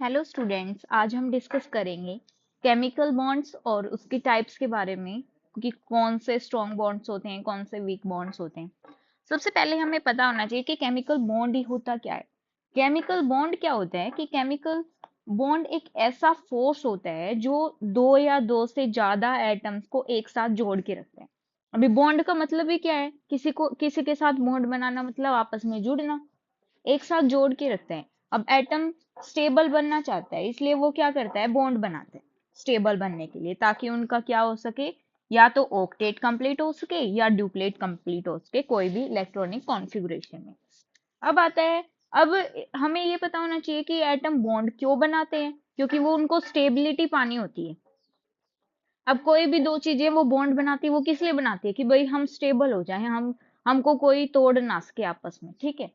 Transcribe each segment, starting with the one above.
Hello students, आज हम discuss करेंगे केमिकल बॉन्ड्स और उसकी टाइप्स के बारे में कि कौन से स्ट्रॉन्ग बॉन्ड्स होते हैं, कौन से वीक बॉन्ड्स होते हैं। सबसे पहले हमें पता होना चाहिए कि केमिकल बॉन्ड ही होता क्या है। केमिकल बॉन्ड क्या होता है कि केमिकल बॉन्ड एक ऐसा फोर्स होता है जो दो या दो से ज्यादा एटम्स को एक साथ जोड़ के रखते हैं। अभी बॉन्ड का मतलब ही क्या है, किसी के साथ बॉन्ड बनाना मतलब आपस में जुड़ना, एक साथ जोड़ के रखते हैं। अब एटम स्टेबल बनना चाहता है, इसलिए वो क्या करता है, बॉन्ड बनाते हैं स्टेबल बनने के लिए, ताकि उनका क्या हो सके, या तो ऑक्टेट कंप्लीट हो सके या ड्यूप्लेट कंप्लीट हो सके कोई भी इलेक्ट्रॉनिक कॉन्फ़िगरेशन में। अब आता है, अब हमें ये पता होना चाहिए कि एटम बॉन्ड क्यों बनाते हैं, क्योंकि वो उनको स्टेबिलिटी पानी होती है। अब कोई भी दो चीजें वो बॉन्ड बनाती है, वो किस लिए बनाती है कि भाई हम स्टेबल हो जाए, हम हमको कोई तोड़ ना सके आपस में, ठीक है।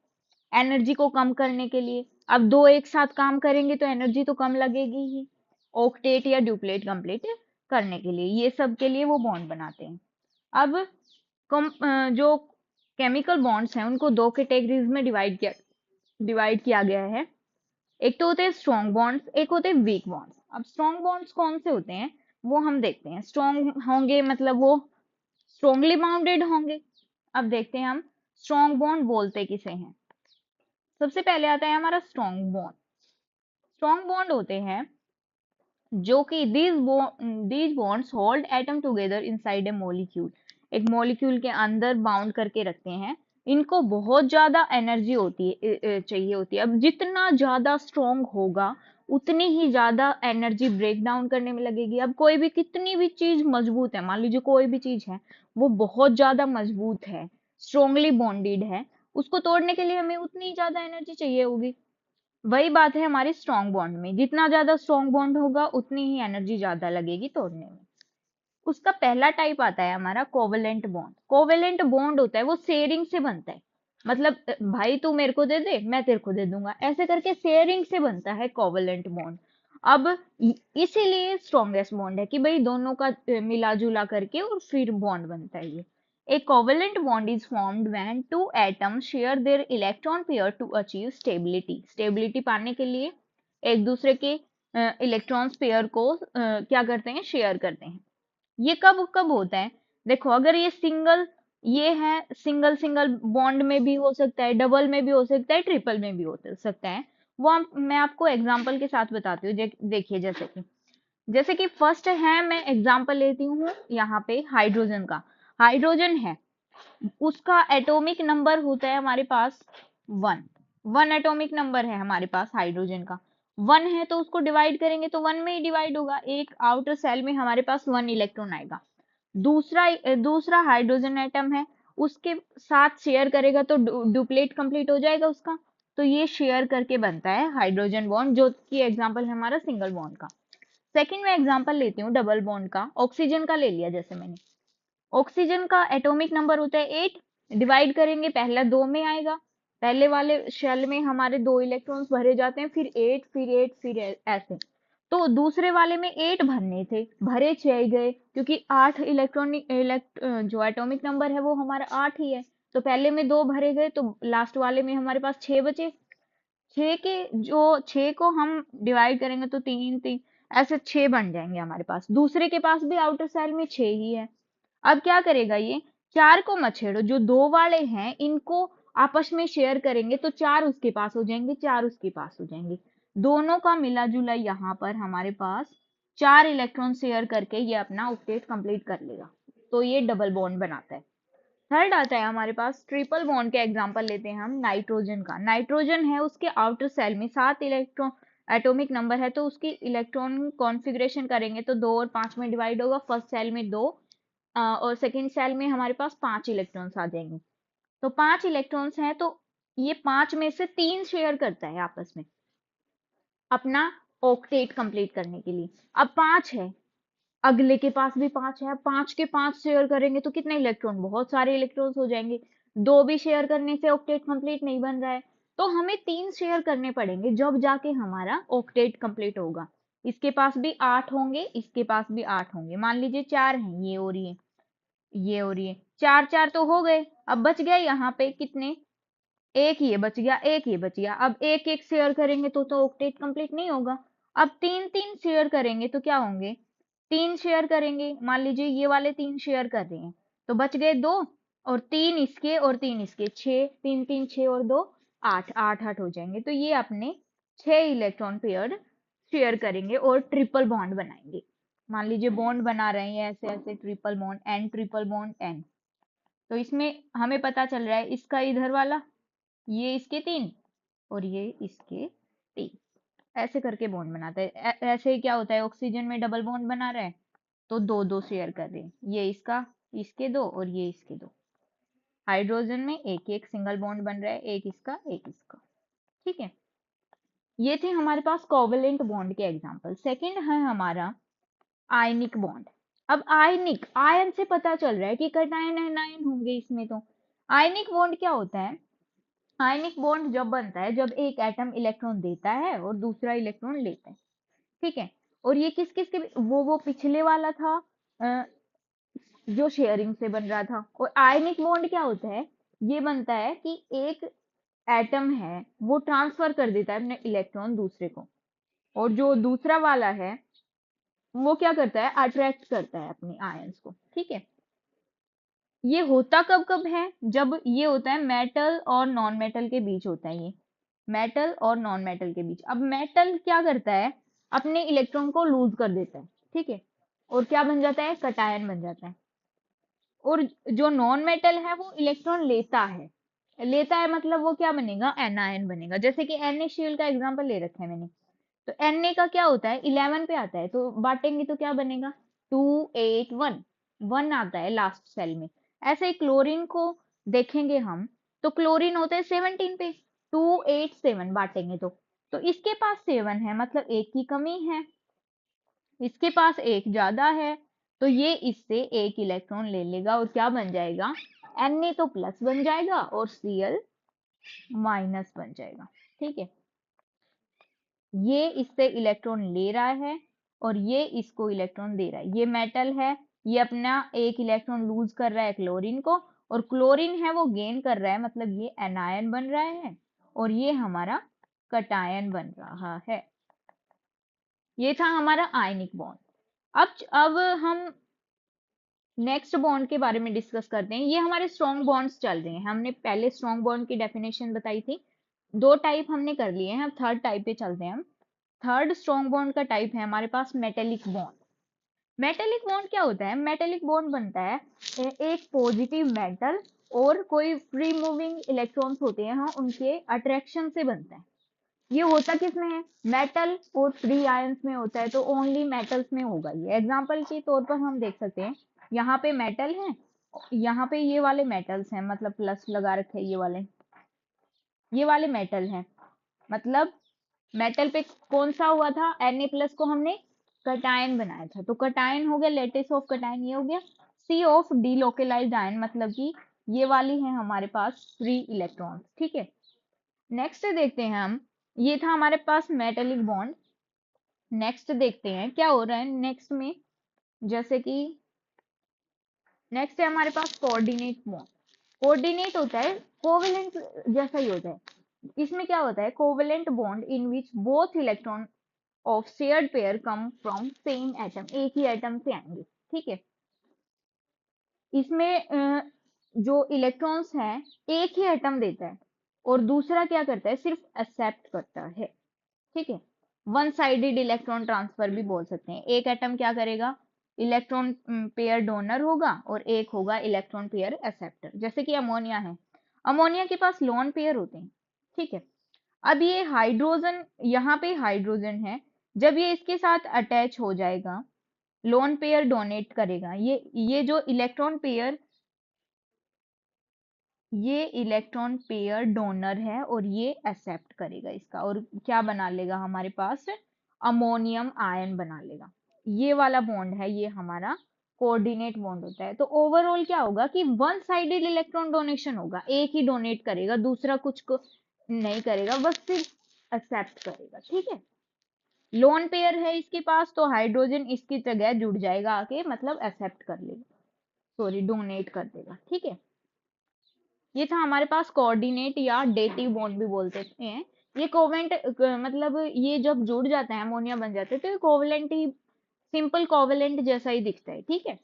एनर्जी को कम करने के लिए। अब दो एक साथ काम करेंगे तो एनर्जी तो कम लगेगी ही, ऑक्टेट या ड्यूप्लेट कंप्लीट करने के लिए, ये सब के लिए वो बॉन्ड बनाते हैं। अब जो केमिकल बॉन्ड्स हैं उनको दो कैटेगरीज में डिवाइड किया गया है। एक तो होते हैं स्ट्रॉन्ग बॉन्ड्स, एक होते हैं वीक बॉन्ड्स। अब स्ट्रॉन्ग बॉन्ड्स कौन से होते हैं वो हम देखते हैं। स्ट्रॉन्ग होंगे मतलब वो स्ट्रॉन्गली बाउंडेड होंगे। अब देखते हैं हम स्ट्रॉन्ग बॉन्ड बोलते किसे हैं। सबसे पहले आता है हमारा स्ट्रॉन्ग बॉन्ड। स्ट्रॉन्ग बॉन्ड होते हैं जो कि these bonds hold atom together inside a molecule, एक मॉलिक्यूल के अंदर बाउंड करके रखते हैं। इनको बहुत ज्यादा एनर्जी होती है, चाहिए होती है। अब जितना ज्यादा स्ट्रॉन्ग होगा उतनी ही ज्यादा एनर्जी ब्रेक डाउन करने में लगेगी। अब कोई भी कितनी भी चीज मजबूत है, मान लीजिए कोई भी चीज है वो बहुत ज्यादा मजबूत है, स्ट्रोंगली बॉन्डेड है, उसको तोड़ने के लिए हमें उतनी ज्यादा एनर्जी चाहिए होगी। वही बात है हमारी स्ट्रॉन्ग बॉन्ड में, जितना ज्यादा स्ट्रॉन्ग बॉन्ड होगा उतनी ही एनर्जी ज्यादा लगेगी तोड़ने में। उसका पहला टाइप आता है हमारा कोवेलेंट बॉन्ड। कोवेलेंट बॉन्ड होता है वो शेयरिंग से बनता है, मतलब भाई तू मेरे को दे दे मैं तेरे को दे दूंगा, ऐसे करके शेयरिंग से बनता है कोवेलेंट बॉन्ड। अब इसीलिए स्ट्रॉन्गेस्ट बॉन्ड है कि भाई दोनों का मिला जुला करके और फिर बॉन्ड बनता है ये। A covalent bond is formed when two atoms share their electron pair to achieve stability. Stability पाने के लिए एक दूसरे के इलेक्ट्रॉन्स पेयर को क्या करते हैं, शेयर करते हैं। ये कब कब होता है, देखो अगर ये सिंगल, ये है सिंगल सिंगल बॉन्ड में भी हो सकता है, डबल में भी हो सकता है, ट्रिपल में भी हो सकता है। मैं आपको एग्जांपल के साथ बताती हूँ। देखिए जैसे कि फर्स्ट है, मैं एग्जांपल लेती हूँ यहाँ पे हाइड्रोजन का। हाइड्रोजन है, उसका एटॉमिक नंबर होता है हमारे पास 1। 1 एटॉमिक नंबर है हमारे पास हाइड्रोजन का। 1 है तो उसको डिवाइड करेंगे तो 1 में ही डिवाइड होगा, एक आउटर सेल में हमारे पास 1 इलेक्ट्रॉन आएगा। दूसरा हाइड्रोजन एटम है, उसके साथ शेयर करेगा तो डुप्लेट कंप्लीट हो जाएगा उसका। तो ये शेयर करके बनता है हाइड्रोजन बॉन्ड, जो कि एग्जांपल है हमारा सिंगल बॉन्ड का। सेकंड में एग्जांपल लेती हूँ डबल बॉन्ड का। ऑक्सीजन का ले लिया जैसे मैंने। ऑक्सीजन का एटॉमिक नंबर होता है 8। डिवाइड करेंगे पहला 2 में आएगा, पहले वाले शेल में हमारे 2 इलेक्ट्रॉन्स भरे जाते हैं, फिर 8 फिर 8 फिर ऐसे। तो दूसरे वाले में 8 भरने थे, भरे 6 गए, क्योंकि 8 जो एटॉमिक नंबर है वो हमारा 8 ही है। तो पहले में 2 भरे गए तो लास्ट वाले में हमारे पास 6 बचे। 6 के जो 6 को हम डिवाइड करेंगे तो 3 3 ऐसे 6 बन जाएंगे हमारे पास। दूसरे के पास भी आउटर सेल में 6 ही है। अब क्या करेगा ये, 4 को मत छेड़ो, जो 2 वाले हैं इनको आपस में शेयर करेंगे तो 4 उसके पास हो जाएंगे, 4 उसके पास हो जाएंगे। दोनों का मिला जुला यहाँ पर हमारे पास 4 इलेक्ट्रॉन शेयर करके ये अपना ऑक्टेट कंप्लीट कर लेगा। तो ये डबल बॉन्ड बनाता है। थर्ड आता है हमारे पास ट्रिपल बॉन्ड के एग्जांपल लेते हैं हम नाइट्रोजन का। नाइट्रोजन है, उसके आउटर सेल में 7 इलेक्ट्रॉन एटॉमिक नंबर है, तो उसकी इलेक्ट्रॉन कॉन्फ़िगरेशन करेंगे तो 2 और 5 में डिवाइड होगा। फर्स्ट सेल में 2 और सेकंड सेल में हमारे पास 5 इलेक्ट्रॉन्स आ जाएंगे। तो 5 इलेक्ट्रॉन्स हैं तो ये 5 में से 3 शेयर करता है आपस में अपना ऑक्टेट कंप्लीट करने के लिए। अब 5 है, अगले के पास भी 5 है, 5 के 5 शेयर करेंगे तो कितने इलेक्ट्रॉन, बहुत सारे इलेक्ट्रॉन्स हो जाएंगे। 2 भी शेयर करने से ऑक्टेट कंप्लीट नहीं बन रहा है, तो हमें 3 शेयर करने पड़ेंगे जब जाके हमारा ऑक्टेट कंप्लीट होगा। इसके पास भी 8 होंगे, इसके पास भी 8 होंगे। मान लीजिए 4 हैं, ये और ये और ये 4 4 तो हो गए। अब बच गए यहाँ पे कितने, एक ये बच गया, एक ये बच गया। अब एक एक शेयर करेंगे तो ऑक्टेट कंप्लीट नहीं होगा। अब तीन तीन शेयर करेंगे तो क्या होंगे, तीन शेयर करेंगे, मान लीजिए ये वाले तीन शेयर कर रहे हैं तो बच गए दो, और तीन इसके और तीन इसके, छह, तीन तीन छह और दो आठ, आठ आठ हो जाएंगे। तो ये अपने छह इलेक्ट्रॉन पेयर शेयर करेंगे और ट्रिपल बॉन्ड बनाएंगे। मान लीजिए बॉन्ड बना रहे हैं ऐसे ऐसे, triple bond N, triple bond N. तो इसमें हमें पता चल रहा है इसका इधर वाला, ये इसके तीन और ये इसके तीन, ऐसे करके बॉन्ड बनाता है। ऐसे ही क्या होता है, ऑक्सीजन में डबल बॉन्ड बना रहा है तो दो दो शेयर कर रहे हैं, ये इसका, इसके दो और ये इसके दो। हाइड्रोजन में एक एक सिंगल बॉन्ड बन रहा है, एक इसका एक इसका। ठीक है, ये थे हमारे पास कोवेलेंट बॉन्ड के एग्जांपल। सेकंड है हमारा आयनिक बॉन्ड। अब आयनिक, आयन से पता चल रहा है कि कटायन एनायन होंगे इसमें। तो आयनिक बॉन्ड क्या होता है, आयनिक बॉन्ड जब बनता है जब एक एटम इलेक्ट्रॉन देता है और दूसरा इलेक्ट्रॉन लेता है। ठीक है, और ये किस किस के वो पिछले वाला था जो शेयरिंग से बन रहा था। और आयनिक बॉन्ड क्या होता है, ये बनता है कि एक एटम है वो ट्रांसफर कर देता है अपने इलेक्ट्रॉन दूसरे को, और जो दूसरा वाला है वो क्या करता है, अट्रैक्ट करता है अपनी आयंस को। ठीक है, ये होता कब कब है, जब ये होता है मेटल और नॉन मेटल के बीच होता है, ये मेटल और नॉन मेटल के बीच। अब मेटल क्या करता है, अपने इलेक्ट्रॉन को लूज कर देता है। ठीक है, और क्या बन जाता है, कटायन बन जाता है। और जो नॉन मेटल है वो इलेक्ट्रॉन लेता है, लेता है मतलब वो क्या बनेगा, एनायन बनेगा। जैसे कि NaCl का एग्जांपल ले रखा है मैंने। तो Na का क्या होता है, 11 पे आता है, तो बांटेंगे तो क्या बनेगा, 281, 1 आता है लास्ट सेल में। ऐसे ही क्लोरीन को देखेंगे हम, तो क्लोरीन होता है 17 पे, 287 बांटेंगे तो इसके पास 7 है, मतलब एक की कमी है, इसके पास एक ज्यादा है। तो ये इससे एक इलेक्ट्रॉन ले लेगा और क्या बन जाएगा, Na तो प्लस बन जाएगा और Cl माइनस बन जाएगा। ठीक है, ये इससे इलेक्ट्रॉन ले रहा है और ये इसको इलेक्ट्रॉन दे रहा है। ये मेटल है, ये अपना एक इलेक्ट्रॉन लूज कर रहा है क्लोरीन को, और क्लोरीन है वो गेन कर रहा है, मतलब ये एनायन बन रहा है और ये हमारा कटायन बन रहा है। ये था हमारा आयनिक बॉन्ड। अब हम नेक्स्ट बॉन्ड के बारे में डिस्कस करते हैं। ये हमारे स्ट्रॉन्ग बॉन्ड्स चल रहे हैं, हमने पहले स्ट्रॉन्ग बॉन्ड की डेफिनेशन बताई थी, दो टाइप हमने कर लिए हैं, अब थर्ड टाइप पे चलते हैं हम। थर्ड स्ट्रॉन्ग बॉन्ड का टाइप है हमारे पास मेटेलिक बॉन्ड। मेटेलिक बॉन्ड क्या होता है, मेटेलिक बॉन्ड बनता है एक पॉजिटिव मेटल और कोई फ्री मूविंग इलेक्ट्रॉन्स होते हैं, हाँ, उनके अट्रैक्शन से बनता है। ये होता किस में है, मेटल और फ्री आयंस में होता है, तो ओनली मेटल्स में होगा ये। एग्जांपल के तौर पर हम देख सकते हैं, यहाँ पे मेटल है, यहाँ पे ये वाले मेटल्स हैं, मतलब प्लस लगा रखे हैं, ये वाले मेटल हैं, मतलब मेटल पे कौन सा हुआ था, Na+ को हमने कटायन बनाया था, तो कटायन हो गया, लेटिस ऑफ कटायन ये हो गया। C ऑफ डीलोकेलाइज्ड आयन, मतलब कि ये वाली है हमारे पास फ्री इलेक्ट्रॉन। ठीक है, नेक्स्ट देखते हैं हम, ये था हमारे पास मेटेलिक बॉन्ड। नेक्स्ट देखते हैं क्या हो रहा है नेक्स्ट में, जैसे कि नेक्स्ट है हमारे पास कोऑर्डिनेट बॉन्ड। कोऑर्डिनेट होता है कोवेलेंट जैसा ही होता है। इसमें क्या होता है, covalent bond in which both electron of shared pair come from same atom, एक ही एटम से आएंगे। ठीक है, इसमें जो इलेक्ट्रॉन्स हैं एक ही एटम देता है और दूसरा क्या करता है, सिर्फ एक्सेप्ट करता है। ठीक है, वन साइडेड इलेक्ट्रॉन ट्रांसफर भी बोल सकते हैं। एक एटम क्या करेगा, इलेक्ट्रॉन पेयर डोनर होगा और एक होगा इलेक्ट्रॉन पेयर एक्सेप्टर। जैसे कि अमोनिया है, अमोनिया के पास लोन पेयर होते हैं। ठीक है, अब ये हाइड्रोजन, यहाँ पे हाइड्रोजन है, जब ये इसके साथ अटैच हो जाएगा, लोन पेयर डोनेट करेगा, ये जो इलेक्ट्रॉन पेयर डोनर है और ये एक्सेप्ट करेगा इसका, और क्या बना लेगा हमारे पास, अमोनियम आयन बना लेगा। ये वाला बॉन्ड है, ये हमारा कोऑर्डिनेट बॉन्ड होता है। तो ओवरऑल क्या होगा कि वन साइडेड इलेक्ट्रॉन डोनेशन होगा, एक ही डोनेट करेगा, दूसरा कुछ को नहीं करेगा, बस सिर्फ एक्सेप्ट करेगा। ठीक है, लोन पेयर है इसके पास, तो हाइड्रोजन इसकी जगह जुड़ जाएगा आके, मतलब एक्सेप्ट कर लेगा, सॉरी डोनेट कर देगा। ठीक है, ये था हमारे पास कोऑर्डिनेट या डेटिव बॉन्ड भी बोलते हैं। ये कोवेलेंट मतलब ये जब जुड़ जाता है अमोनिया बन जाता है तो ये कोवेलेंट ही, सिंपल कोवेलेंट जैसा ही दिखता है, ठीक है।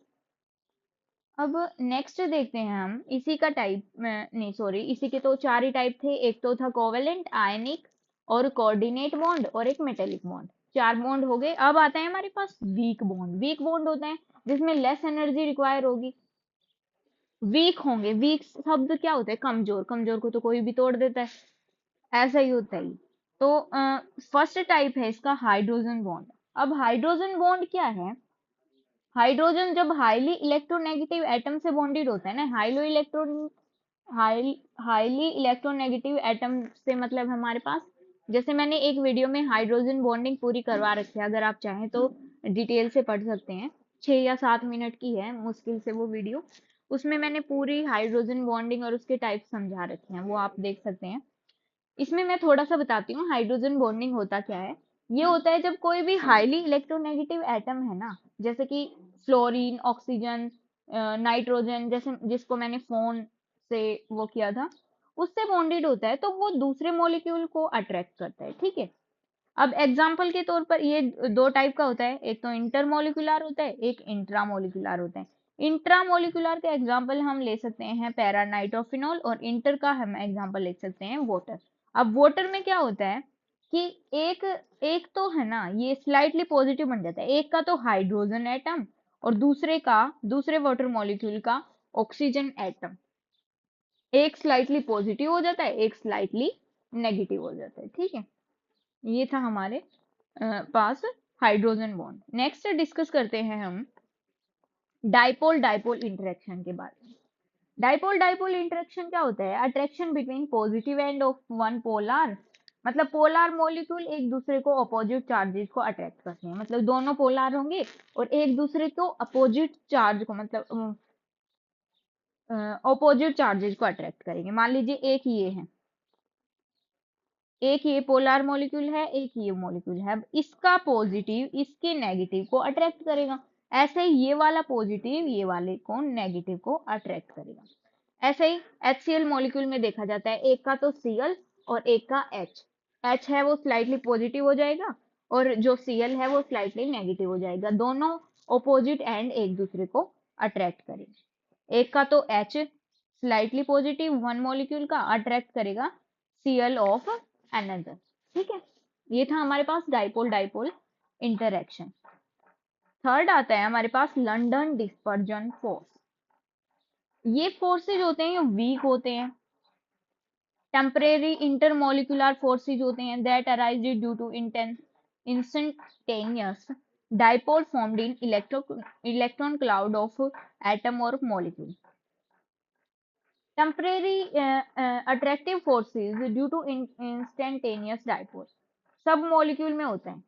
अब नेक्स्ट देखते हैं हम इसी का टाइप, नहीं सॉरी, इसी के तो चार ही टाइप थे। एक तो था कोवेलेंट, आयनिक और कोऑर्डिनेट बॉन्ड और एक मेटेलिक बॉन्ड। चार बॉन्ड हो गए। अब आता है हमारे पास वीक बॉन्ड। वीक बॉन्ड होता है जिसमें लेस एनर्जी रिक्वायर होगी। वीक होंगे, वीक शब्द क्या होता है? कमजोर। कमजोर को तो कोई भी तोड़ देता है, ऐसा ही होता है। तो फर्स्ट टाइप है इसका हाइड्रोजन बॉन्ड। अब हाइड्रोजन बॉन्ड क्या है? हाइड्रोजन जब हाईली इलेक्ट्रोनेगेटिव एटम से बॉन्डेड होता है ना, हाईली इलेक्ट्रोनेगेटिव एटम से मतलब हमारे पास, जैसे मैंने एक वीडियो में हाइड्रोजन बॉन्डिंग पूरी करवा रखी है, अगर आप चाहें तो डिटेल से पढ़ सकते हैं। 6 या 7 मिनट की है मुश्किल से वो वीडियो। उसमें मैंने पूरी हाइड्रोजन बॉन्डिंग और उसके टाइप समझा रखे हैं, वो आप देख सकते हैं। इसमें मैं थोड़ा सा बताती हूँ हाइड्रोजन बॉन्डिंग होता क्या है। ये होता है जब कोई भी हाईली इलेक्ट्रोनेगेटिव एटम है ना, जैसे कि फ्लोरीन, ऑक्सीजन, नाइट्रोजन, जैसे जिसको मैंने फोन से वो किया था, उससे बॉन्डेड होता है तो वो दूसरे मॉलिक्यूल को अट्रैक्ट करता है, ठीक है। अब एग्जाम्पल के तौर पर ये दो टाइप का होता है, एक तो इंटरमोलिकुलर होता है, एक इंट्रामोलिकुलर होता है। इंट्रामोलिकुलर का एग्जाम्पल हम ले सकते हैं पैरानाइट्रोफिनॉल, और इंटर का हम एग्जाम्पल ले सकते हैं वाटर। अब वाटर में क्या होता है कि एक एक तो है ना, ये स्लाइटली पॉजिटिव बन जाता है, एक का तो हाइड्रोजन एटम और दूसरे वाटर मॉलिक्यूल का ऑक्सीजन एटम, एक स्लाइटली पॉजिटिव हो जाता है, एक स्लाइटली नेगेटिव हो जाता है, ठीक है। ये था हमारे पास हाइड्रोजन बॉन्ड। नेक्स्ट डिस्कस करते हैं हम डाइपोल डाइपोल इंटरेक्शन के बारे में। डाइपोल डाइपोल इंटरेक्शन क्या होता है? Attraction between positive end of one polar, मतलब पोलर मॉलिक्यूल एक दूसरे को अपोजिट चार्जेस को अट्रैक्ट करते हैं, मतलब दोनों पोलर होंगे और एक दूसरे को अपोजिट चार्ज को, मतलब अपोजिट चार्जेस को अट्रैक्ट करेंगे। मान लीजिए एक ये है, एक ये पोलर मॉलिक्यूल है, एक ये मॉलिक्यूल है। अब इसका पॉजिटिव इसके नेगेटिव को अट्रैक्ट करेगा, ऐसे ही ये वाला पॉजिटिव ये वाले को नेगेटिव को अट्रैक्ट करेगा। ऐसे ही HCl मॉलिक्यूल में देखा जाता है, एक का तो Cl और एक का H है वो स्लाइटली पॉजिटिव हो जाएगा और जो Cl है वो स्लाइटली नेगेटिव हो जाएगा। दोनों ऑपोजिट एंड एक दूसरे को अट्रैक्ट करेंगे। एक का तो H slightly positive one molecule का अट्रैक्ट करेगा Cl ऑफ अनदर, ठीक है। ये था हमारे पास डाइपोल डाइपोल इंटरैक्शन। थर्ड आता है हमारे पास लंदन डिस्पर्जन फोर्स। ये फोर्सेज होते हैं, ये वीक होते हैं। टेम्परेरी इंटरमोलिकुलर फोर्सेज होते हैं that arise due to instantaneous dipole formed in electron cloud of atom और molecule. Temporary attractive forces due to instantaneous dipole सब मॉलिक्यूल में होता है,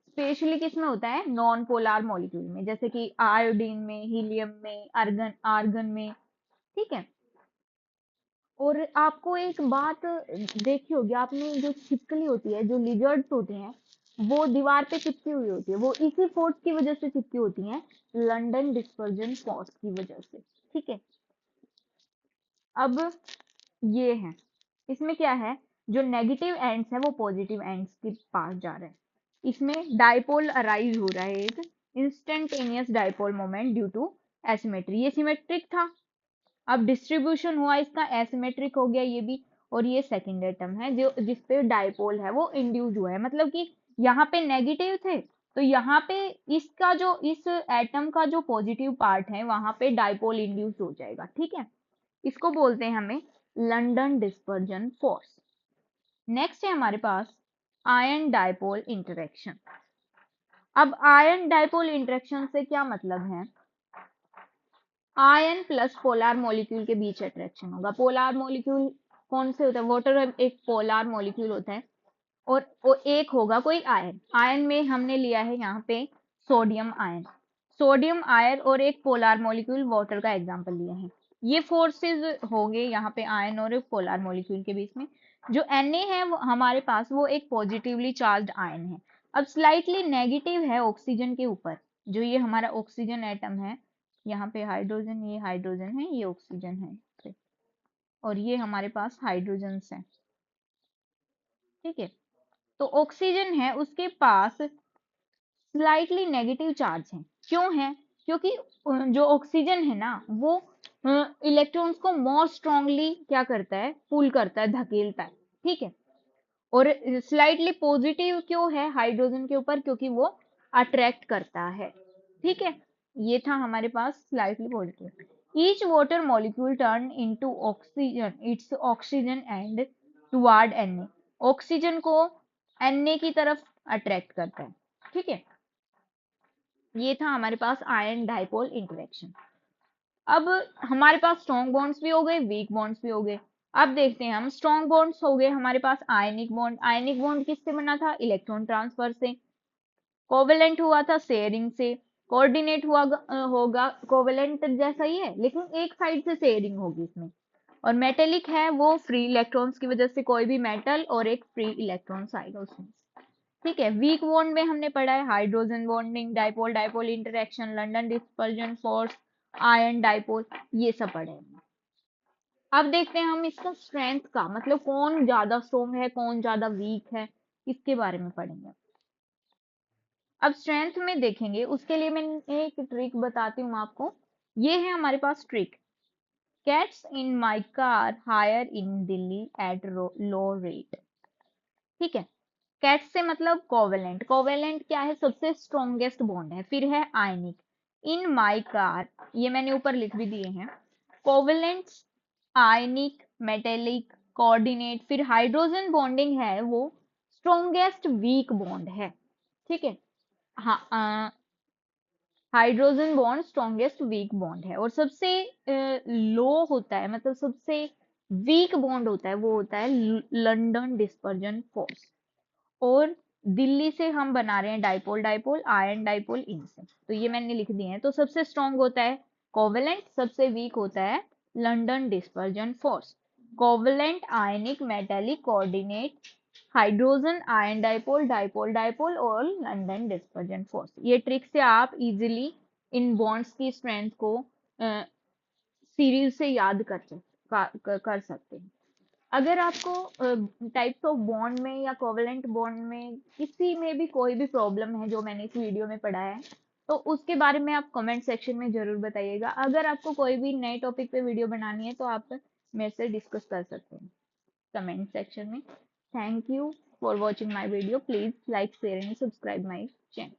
स्पेशली किस में होता है? नॉन पोलर मॉलिक्यूल में, जैसे कि आयोडीन में, हीलियम में, आर्गन आर्गन में, ठीक है। और आपको एक बात देखी होगी आपने, जो छिपकली होती है, जो लिजर्ड्स होती हैं, वो दीवार पे चिपकी हुई होती है, वो इसी फोर्स की वजह से चिपकी होती हैं, लंदन डिस्पर्जन फोर्स की वजह से, ठीक है। अब ये है, इसमें क्या है, जो नेगेटिव एंड्स है वो पॉजिटिव एंड्स के पास जा रहे हैं। इसमें डाइपोल अराइज हो रहा है, एक instantaneous dipole moment due to asymmetry. ये सिमेट्रिक था, अब डिस्ट्रीब्यूशन हुआ इसका, एसिमेट्रिक हो गया ये भी। और ये सेकंड एटम है जो जिसपे डाइपोल है वो इंड्यूस हुआ है, मतलब कि यहाँ पे नेगेटिव थे तो यहाँ पे इसका जो इस एटम का जो पॉजिटिव पार्ट है वहां पे डाइपोल इंड्यूस हो जाएगा, ठीक है। इसको बोलते हैं हमें लंदन डिस्पर्जन फोर्स। नेक्स्ट है हमारे पास आयन डाइपोल इंटरेक्शन। अब आयन डाइपोल इंटरेक्शन से क्या मतलब है? आयन प्लस पोलर मॉलिक्यूल के बीच अट्रैक्शन होगा। पोलर मॉलिक्यूल कौन से होता है? वाटर एक पोलर मॉलिक्यूल होता है और एक होगा कोई आयन। आयन में हमने लिया है यहाँ पे सोडियम आयन, सोडियम आयन और एक पोलर मॉलिक्यूल वाटर का एग्जांपल लिया है। ये फोर्सेस होंगे यहाँ पे आयन और एक पोलर मॉलिक्यूल के बीच में। जो Na है वो हमारे पास वो एक पॉजिटिवली चार्ज्ड आयन है। अब स्लाइटली नेगेटिव है ऑक्सीजन के ऊपर, जो ये हमारा ऑक्सीजन एटम है, यहाँ पे हाइड्रोजन, ये हाइड्रोजन है, ये ऑक्सीजन है। और ये हमारे पास हाइड्रोजन्स हैं। ठीक है, तो ऑक्सीजन है उसके पास स्लाइटली नेगेटिव चार्ज है। क्यों है? क्योंकि जो ऑक्सीजन है ना वो इलेक्ट्रॉन्स को मोर स्ट्रांगली क्या करता है, पुल करता है, धकेलता है। ठीक है, और स्लाइटली पॉजिटिव क्यों है हाइड्रोजन के ऊपर? क्योंकि वो अट्रैक्ट करता है। ठीक है, ये था हमारे पास slightly positive. Each water molecule turn into oxygen it's oxygen end toward Na। Oxygen को Na की तरफ अट्रैक्ट करता है। ठीक है, ये था हमारे पास आयन डाइपोल इंटरेक्शन। अब हमारे पास स्ट्रॉन्ग बॉन्ड्स भी हो गए, वीक बॉन्ड्स भी हो गए। अब देखते हैं हम, स्ट्रॉन्ग बॉन्ड्स हो गए हमारे पास आयनिक बॉन्ड। आयनिक बॉन्ड किससे बना था? इलेक्ट्रॉन ट्रांसफर से। कोवेलेंट हुआ था शेयरिंग से। कोऑर्डिनेट हुआ होगा कोवेलेंट जैसा ही है, लेकिन एक साइड से शेयरिंग होगी इसमें। और मेटेलिक है वो फ्री इलेक्ट्रॉन्स की वजह से, कोई भी मेटल और एक फ्री इलेक्ट्रॉन साइड उसमें। ठीक है, वीक बॉन्ड में हमने पढ़ा है hydrogen bonding, dipole dipole interaction, London dispersion force, ion dipole, ये सब पढ़े हैं। अब देखते हैं हम इसका स्ट्रेंथ का, मतलब कौन ज्यादा स्ट्रोंग है कौन ज्यादा वीक है, इसके बारे में पढ़ेंगे। अब स्ट्रेंथ में देखेंगे उसके लिए मैं एक ट्रिक बताती हूँ आपको। ये है हमारे पास trick. Cats in my car hire in Delhi at low rate. ठीक है, कैट से मतलब कोवेलेंट। कोवेलेंट क्या है? सबसे स्ट्रॉन्गेस्ट बॉन्ड है। फिर है आयनिक। इन माई कार, ये मैंने ऊपर लिख भी दिए हैं। कोवेलेंट्स, आयनिक, मेटेलिक, कोऑर्डिनेट, फिर हाइड्रोजन बॉन्डिंग है वो स्ट्रॉन्गेस्ट वीक बॉन्ड है। ठीक है, हाँ, hydrogen bond strongest weak bond है। और सबसे लो होता है, मतलब सबसे वीक बॉन्ड होता है वो होता है लंदन डिस्पर्जन फोर्स। और दिल्ली से हम बना रहे हैं डाइपोल डाइपोल आयन डाइपोल इनसे, तो ये मैंने लिख दिए हैं। तो सबसे स्ट्रॉन्ग होता है कोवेलेंट, सबसे वीक होता है London dispersion force. Covalent, ionic, metallic, coordinate, hydrogen, ion dipole, dipole dipole और लंदन डिस्पर्जन फोर्स। ये ट्रिक से आप इजीली इन बॉन्ड्स की स्ट्रेंथ को सीरीज से याद कर सकते हैं। अगर आपको टाइप्स ऑफ बॉन्ड में या कोवेलेंट बॉन्ड में किसी में भी कोई भी प्रॉब्लम है जो मैंने इस वीडियो में पढ़ाया है, तो उसके बारे में आप कमेंट सेक्शन में जरूर बताइएगा। अगर आपको कोई भी नए टॉपिक पे वीडियो बनानी है तो आप मेरे से डिस्कस कर सकते हैं कमेंट सेक्शन में। Thank you for watching my video. Please like share and subscribe my channel.